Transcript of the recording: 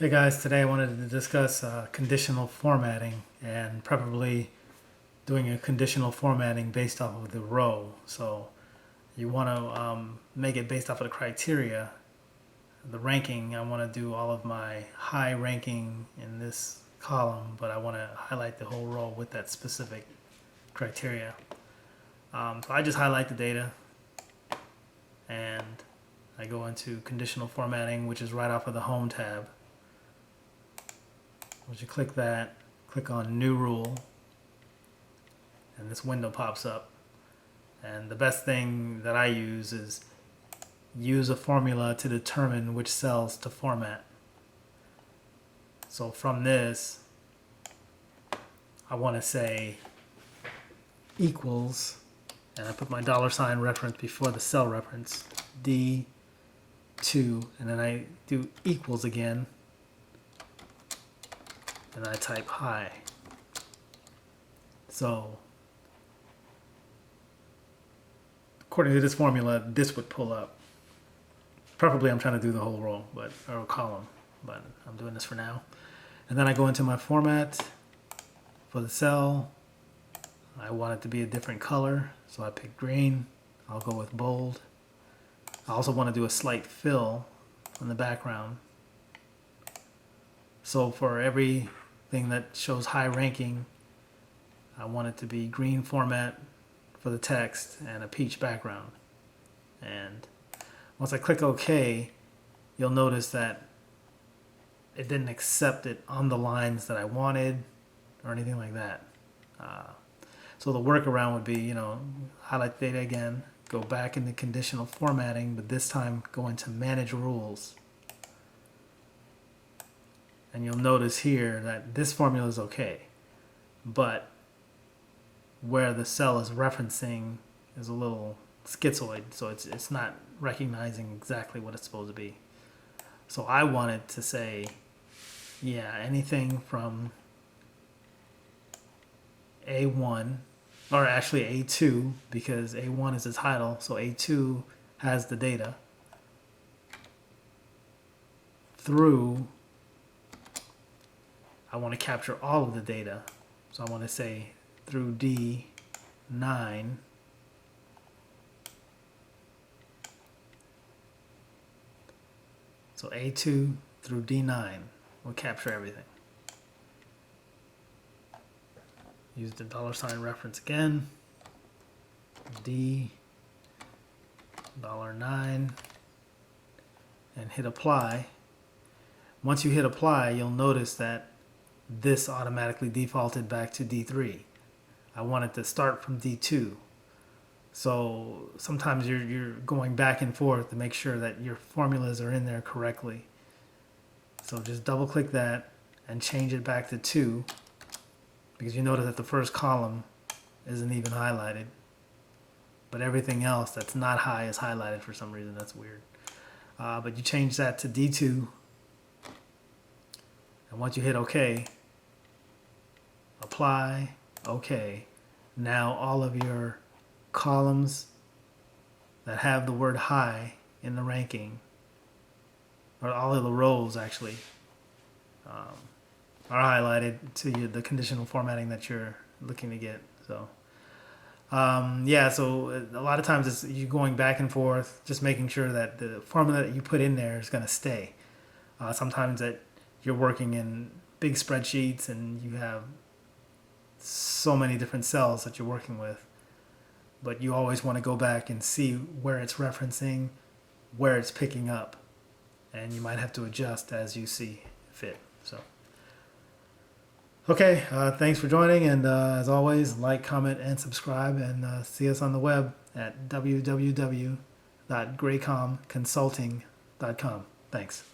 Hey guys, today I wanted to discuss conditional formatting and preferably doing a conditional formatting based off of the row. So you want to make it based off of the criteria. The ranking, I want to do all of my high ranking in this column, but I want to highlight the whole row with that specific criteria. So I just highlight the data and I go into conditional formatting, which is right off of the Home tab. Once you click that, click on New Rule, and this window pops up. And the best thing that I use is use a formula to determine which cells to format. So from this, I want to say equals, and I put my $ reference before the cell reference, D2, and then I do equals again, and I type high. So according to this formula, this would pull up. Preferably I'm trying to do the whole row, or column, but I'm doing this for now. And then I go into my format for the cell. I want it to be a different color, so I pick green. I'll go with bold. I also want to do a slight fill in the background. So for everything that shows high ranking, I want it to be green format for the text and a peach background. And once I click OK, you'll notice that it didn't accept it on the lines that I wanted or anything like that. So the workaround would be, highlight data again, go back into conditional formatting, but this time go into manage rules. And you'll notice here that this formula is okay, but where the cell is referencing is a little schizoid, so it's not recognizing exactly what it's supposed to be. So I want it to say, anything from A1, or actually A2, because A1 is the title, so A2 has the data, through, I want to capture all of the data, so I want to say through D9, so A2 through D9 will capture everything. Use the $ reference again, D, $9, and hit apply. Once you hit apply, you'll notice that this automatically defaulted back to D3. I want it to start from D2. So sometimes you're going back and forth to make sure that your formulas are in there correctly. So just double click that and change it back to 2, because you notice that the first column isn't even highlighted, but everything else that's not high is highlighted for some reason. That's weird. But you change that to D2, and once you hit OK, apply, OK, now all of your columns that have the word high in the ranking, or all of the rows actually, are highlighted to the conditional formatting that you're looking to get. So so a lot of times it's you going back and forth, just making sure that the formula that you put in there is going to stay. Sometimes that you're working in big spreadsheets and you have so many different cells that you're working with, but you always want to go back and see where it's referencing, where it's picking up, and you might have to adjust as you see fit. So okay, thanks for joining, and as always, like, comment, and subscribe, and see us on the web at www.graycomconsulting.com. Thanks.